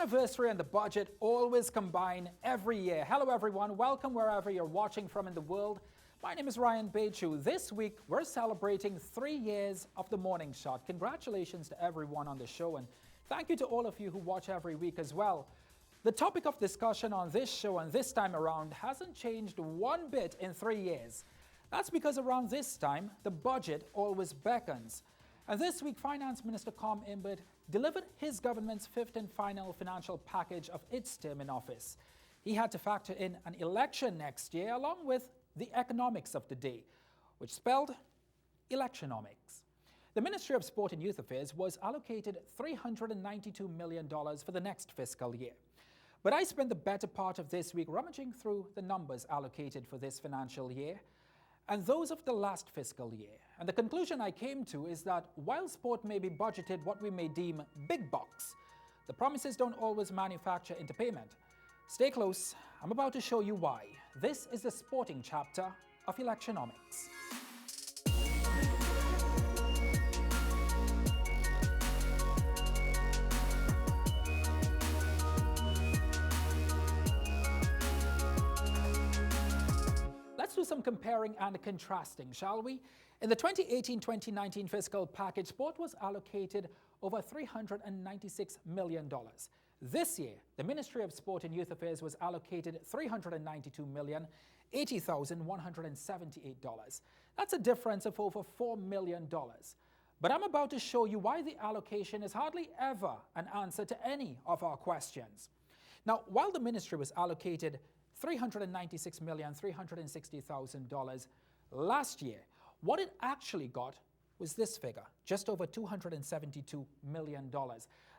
anniversary and the budget always combine every year. Hello everyone, welcome wherever you're watching from in the world. My name is Ryan Bechu. This week we're celebrating 3 years of The Morning Shot. Congratulations to everyone on the show and thank you to all of you who watch every week as well. The topic of discussion on this show and this time around hasn't changed one bit in 3 years. That's because around this time, the budget always beckons. And this week, Finance Minister Com Imbert delivered his government's fifth and final financial package of its term in office. He had to factor in an election next year along with the economics of the day, which spelled electionomics. The Ministry of Sport and Youth Affairs was allocated $392 million for the next fiscal year. But I spent the better part of this week rummaging through the numbers allocated for this financial year and those of the last fiscal year. And the conclusion I came to is that while sport may be budgeted what we may deem big bucks, the promises don't always manufacture into payment. Stay close, I'm about to show you why. This is the sporting chapter of Electionomics. Let's do some comparing and contrasting, shall we? In the 2018-2019 fiscal package, sport was allocated over $396 million. This year, the Ministry of Sport and Youth Affairs was allocated $392,080,178. That's a difference of over $4 million. But I'm about to show you why the allocation is hardly ever an answer to any of our questions. Now, while the ministry was allocated $396,360,000 last year, what it actually got was this figure, just over $272 million.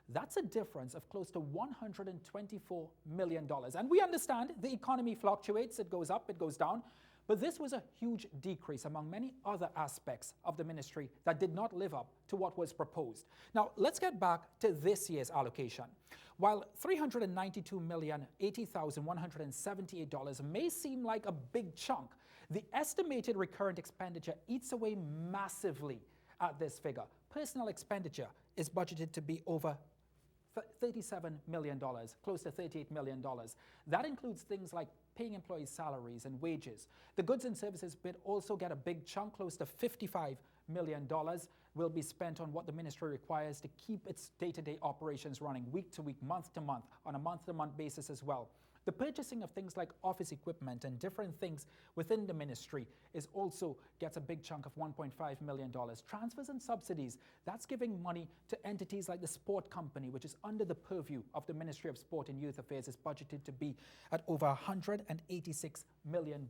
That's a difference of close to $124 million. And we understand the economy fluctuates, it goes up, it goes down, but this was a huge decrease among many other aspects of the ministry that did not live up to what was proposed. Now, let's get back to this year's allocation. While $392,080,178 may seem like a big chunk, the estimated recurrent expenditure eats away massively at this figure. Personal expenditure is budgeted to be over $37 million, close to $38 million. That includes things like paying employees' salaries and wages. The goods and services bit also get a big chunk, close to $55 million will be spent on what the ministry requires to keep its day-to-day operations running week to week, month to month, on a month-to-month basis as well. The purchasing of things like office equipment and different things within the ministry also gets a big chunk of $1.5 million. Transfers and subsidies, that's giving money to entities like the Sport Company, which is under the purview of the Ministry of Sport and Youth Affairs, is budgeted to be at over $186 million.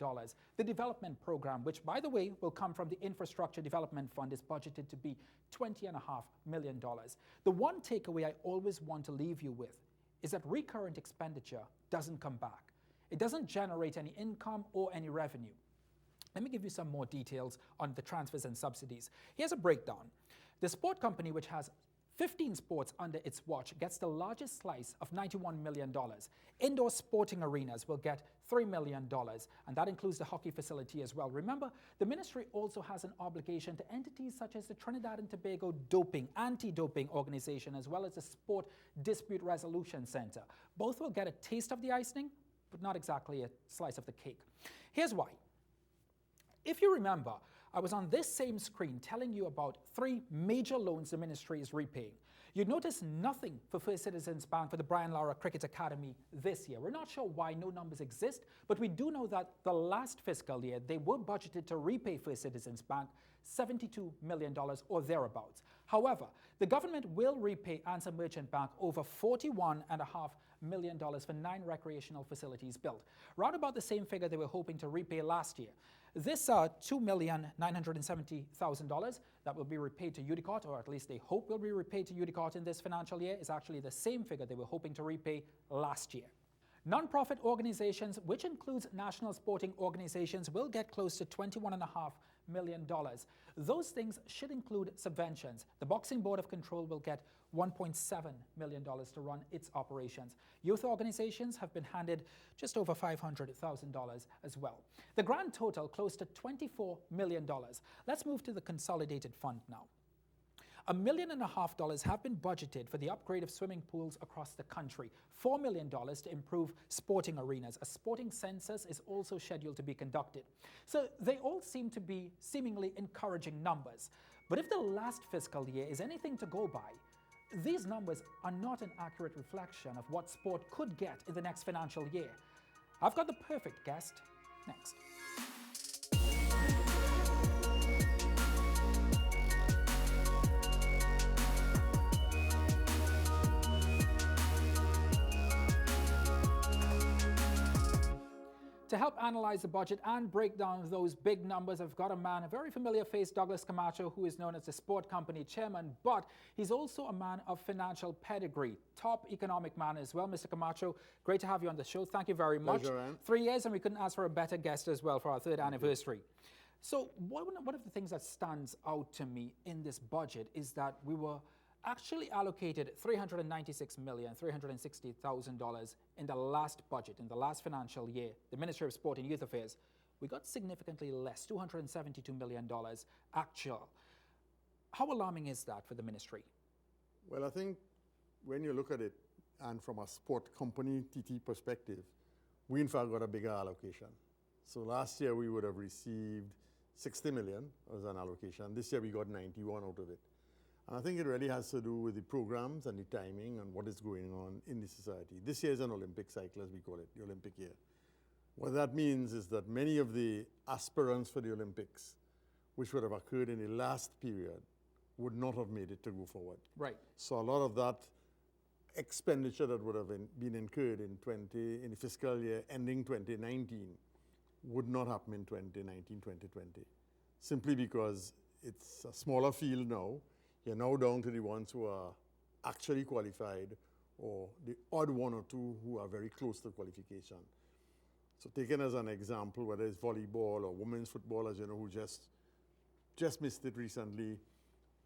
The development program, which by the way will come from the Infrastructure Development Fund, is budgeted to be $20.5 million. The one takeaway I always want to leave you with is that recurrent expenditure doesn't come back. It doesn't generate any income or any revenue. Let me give you some more details on the transfers and subsidies. Here's a breakdown. The Sport Company, which has 15 sports under its watch, gets the largest slice of $91 million. Indoor sporting arenas will get $3 million, and that includes the hockey facility as well. Remember, the ministry also has an obligation to entities such as the Trinidad and Tobago Anti-Doping Organization, as well as the Sport Dispute Resolution Center. Both will get a taste of the icing, but not exactly a slice of the cake. Here's why. If you remember, I was on this same screen telling you about 3 major loans the ministry is repaying. You'd notice nothing for First Citizens Bank for the Brian Lara Cricket Academy this year. We're not sure why no numbers exist, but we do know that the last fiscal year they were budgeted to repay First Citizens Bank $72 million or thereabouts. However, the government will repay Ansa Merchant Bank over $41.5 million for 9 recreational facilities built. Round about the same figure they were hoping to repay last year. This $2,970,000 that will be repaid to UDCOT, or at least they hope will be repaid to UDCOT in this financial year, is actually the same figure they were hoping to repay last year. Non-profit organizations, which includes national sporting organizations, will get close to $21.5 million. Those things should include subventions. The Boxing Board of Control will get $1.7 million to run its operations. Youth organizations have been handed just over $500,000 as well. The grand total close to $24 million. Let's move to the consolidated fund now. $1.5 million have been budgeted for the upgrade of swimming pools across the country. $4 million to improve sporting arenas. A sporting census is also scheduled to be conducted. So they all seem to be seemingly encouraging numbers. But if the last fiscal year is anything to go by, these numbers are not an accurate reflection of what sport could get in the next financial year. I've got the perfect guest next. To help analyze the budget and break down those big numbers, I've got a man, a very familiar face, Douglas Camacho, who is known as the Sport Company chairman, but he's also a man of financial pedigree, top economic man as well. Mr. Camacho, great to have you on the show. Thank you very much. Pleasure, Ann. 3 years, and we couldn't ask for a better guest as well for our third anniversary. So one of the things that stands out to me in this budget is that we were actually allocated $396,360,000 in the last budget, in the last financial year, the Ministry of Sport and Youth Affairs. We got significantly less, $272 million actual. How alarming is that for the ministry? Well, I think when you look at it, and from a sport company TT perspective, we in fact got a bigger allocation. So last year we would have received 60 million as an allocation. This year we got 91 out of it. And I think it really has to do with the programs and the timing and what is going on in the society. This year is an Olympic cycle, as we call it, the Olympic year. What that means is that many of the aspirants for the Olympics, which would have occurred in the last period, would not have made it to go forward. Right. So a lot of that expenditure that would have been incurred in the fiscal year ending 2019 would not happen in 2019, 2020, simply because it's a smaller field now. You're now down to the ones who are actually qualified, or the odd one or two who are very close to qualification. So taken as an example, whether it's volleyball or women's football, as you know, who just missed it recently,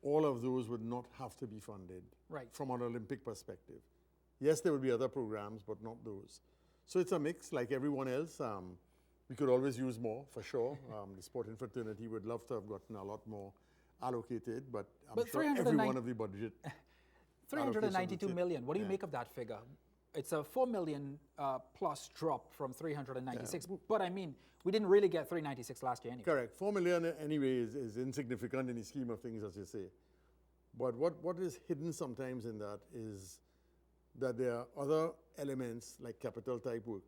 all of those would not have to be funded from an Olympic perspective. Yes, there will be other programs, but not those. So it's a mix, like everyone else. We could always use more, for sure. The sporting fraternity would love to have gotten a lot more allocated, but I'm sure every one of the budget. 392 million. What do you make of that figure? It's a 4 million plus drop from 396. Yeah. But I mean, we didn't really get 396 last year anyway. Correct. 4 million anyway is insignificant in the scheme of things, as you say. But what is hidden sometimes in that is that there are other elements like capital type work,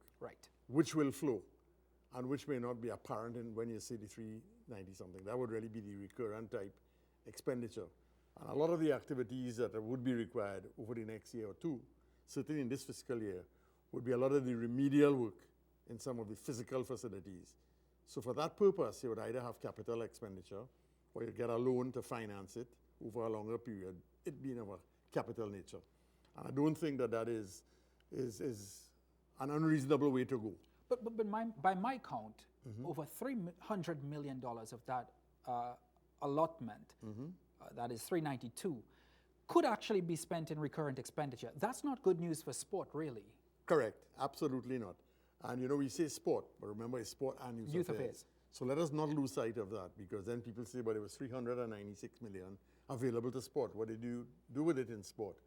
which will flow and which may not be apparent when you see the 390 something. That would really be the recurrent type expenditure. And a lot of the activities that would be required over the next year or two, certainly in this fiscal year, would be a lot of the remedial work in some of the physical facilities. So for that purpose, you would either have capital expenditure or you get a loan to finance it over a longer period, it being of a capital nature. And I don't think that is an unreasonable way to go. But by my count, over $300 million of that allotment, that is 392, could actually be spent in recurrent expenditure. That's not good news for sport, really. Correct. Absolutely not. And you know, we say sport, but remember it's sport and youth affairs. So let us not lose sight of that, because then people say, but it was 396 million available to sport. What did you do with it in sport?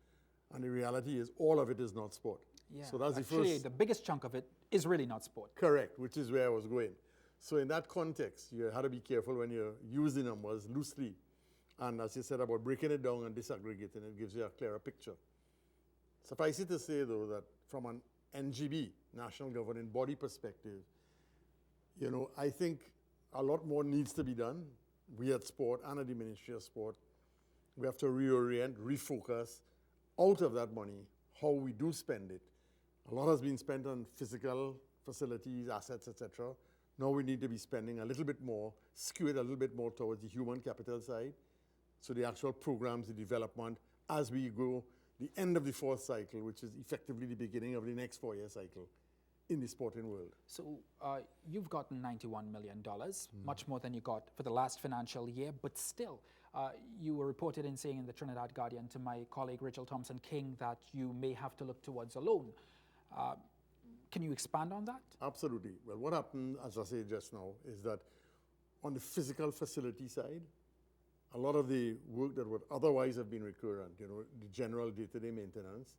And the reality is all of it is not sport. Yeah, so that's actually, the biggest chunk of it is really not sport. Correct, which is where I was going. So in that context, you had to be careful when you use the numbers loosely. And as you said about breaking it down and disaggregating, it gives you a clearer picture. Suffice it to say, though, that from an NGB, National Governing Body perspective, you know, I think a lot more needs to be done. We at Sport and at the Ministry of Sport, we have to reorient, refocus out of that money, how we do spend it. A lot has been spent on physical facilities, assets, etc. Now we need to be spending a little bit more, skew it a little bit more towards the human capital side. So the actual programs, the development, as we go, the end of the fourth cycle, which is effectively the beginning of the next 4-year cycle in the sporting world. So you've gotten $91 million, much more than you got for the last financial year, but still, you were reported in saying in the Trinidad Guardian to my colleague Rachel Thompson-King that you may have to look towards a loan. Can you expand on that? Absolutely. Well, what happened, as I said just now, is that on the physical facility side, a lot of the work that would otherwise have been recurrent, you know, the general day-to-day maintenance,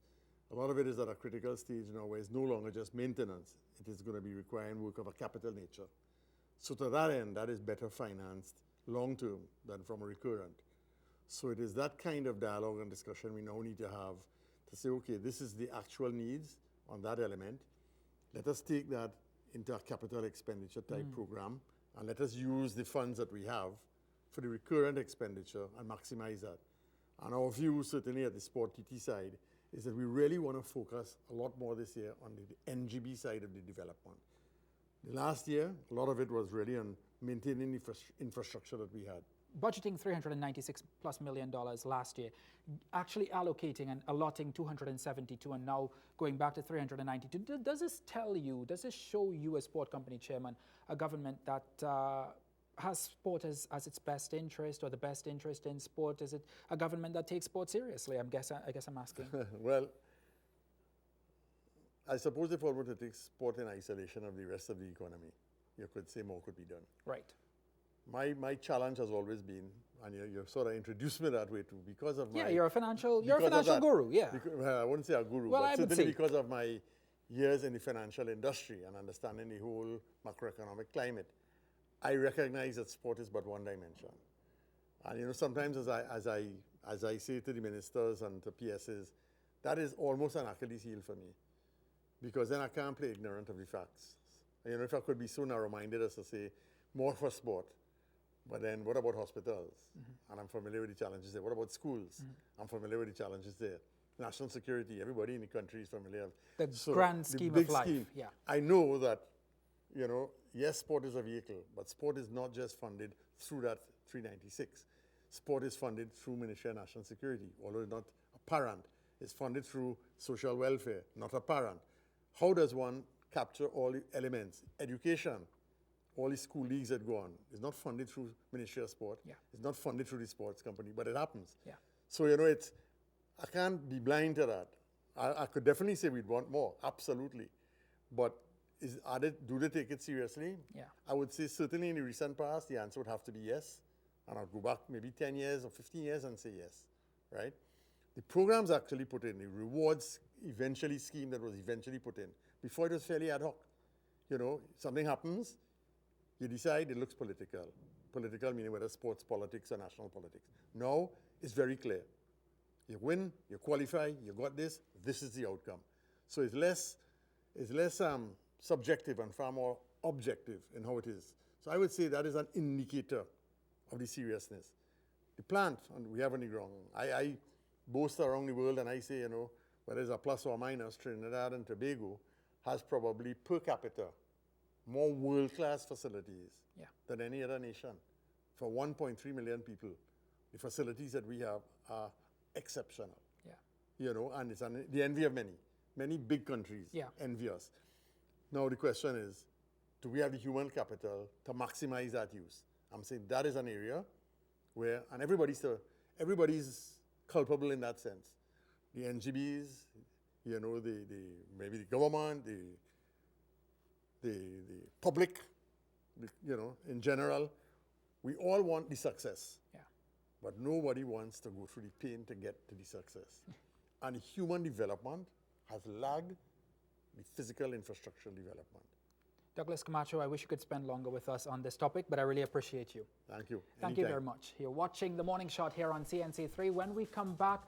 a lot of it is at a critical stage now where it's no longer just maintenance. It is going to be requiring work of a capital nature. So to that end, that is better financed long-term than from a recurrent. So it is that kind of dialogue and discussion we now need to have to say, okay, this is the actual needs on that element. Let us take that into a capital expenditure type program, and let us use the funds that we have for the recurrent expenditure and maximize that. And our view, certainly at the Sport TT side, is that we really want to focus a lot more this year on the NGB side of the development. The last year, a lot of it was really on maintaining the infrastructure that we had. Budgeting $396 plus million last year, actually allocating and allotting 272 and now going back to 392. Does this tell you, does this show you as sport company chairman, a government that has sport as its best interest or the best interest in sport? Is it a government that takes sport seriously? I guess I'm asking. Well, I suppose if one were to take sport in isolation of the rest of the economy, you could say more could be done. Right. My challenge has always been, and you sort of introduced me that way too, because of my... Yeah, you're a financial guru, yeah. Well, I wouldn't say a guru, Well, but I would certainly say. because of my years in the financial industry and understanding the whole macroeconomic climate, I recognize that sport is but one dimension. And you know, sometimes as I say to the ministers and to PSs, that is almost an Achilles heel for me, because then I can't play ignorant of the facts. You know, if I could be so narrow-minded as to say more for sport, but then what about hospitals? And I'm familiar with the challenges there. What about schools? I'm familiar with the challenges there. National security, everybody in the country is familiar. The So grand the scheme big of life, scheme, yeah. I know that, you know, yes, sport is a vehicle, but sport is not just funded through that 396. Sport is funded through Ministry of National Security, although it's not apparent. It's funded through social welfare, not apparent. How does one capture all the elements? Education, all the school leagues that go on, is not funded through Ministry of Sport. Yeah. It's not funded through the sports company, but it happens. Yeah. So, you know, I can't be blind to that. I could definitely say we'd want more, absolutely. But do they take it seriously? Yeah. I would say certainly in the recent past, the answer would have to be yes. And I'll go back maybe 10 years or 15 years and say yes, right? The programs actually put in, the rewards eventually scheme that was eventually put in, before it was fairly ad hoc. You know, something happens, you decide it looks political. Political meaning whether sports politics or national politics. Now, it's very clear. You win, you qualify, you got this is the outcome. So it's less subjective and far more objective in how it is. So I would say that is an indicator of the seriousness. The plant, and we have on the ground, I boast around the world and I say, you know, whether it's a plus or minus, Trinidad and Tobago has probably per capita more world-class facilities than any other nation. For 1.3 million people, the facilities that we have are exceptional. Yeah. You know, and it's the envy of many. Many big countries envy us. Now the question is, do we have the human capital to maximize that use? I'm saying that is an area where, and everybody's culpable in that sense. The NGBs, you know, maybe the government, the public, you know, in general, we all want the success. Yeah. But nobody wants to go through the pain to get to the success. And human development has lagged the physical infrastructure development. Douglas Camacho, I wish you could spend longer with us on this topic, but I really appreciate you. Thank you. Thank you very much. You're watching The Morning Shot here on CNC3. When we come back,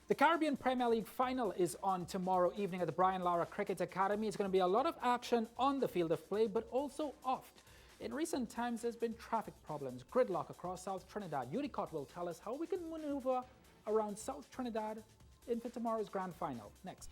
the Caribbean Premier League final is on tomorrow evening at the Brian Lara Cricket Academy. It's going to be a lot of action on the field of play, but also off. In recent times, there's been traffic problems, gridlock across South Trinidad. Udicott will tell us how we can maneuver around South Trinidad into tomorrow's grand final. Next.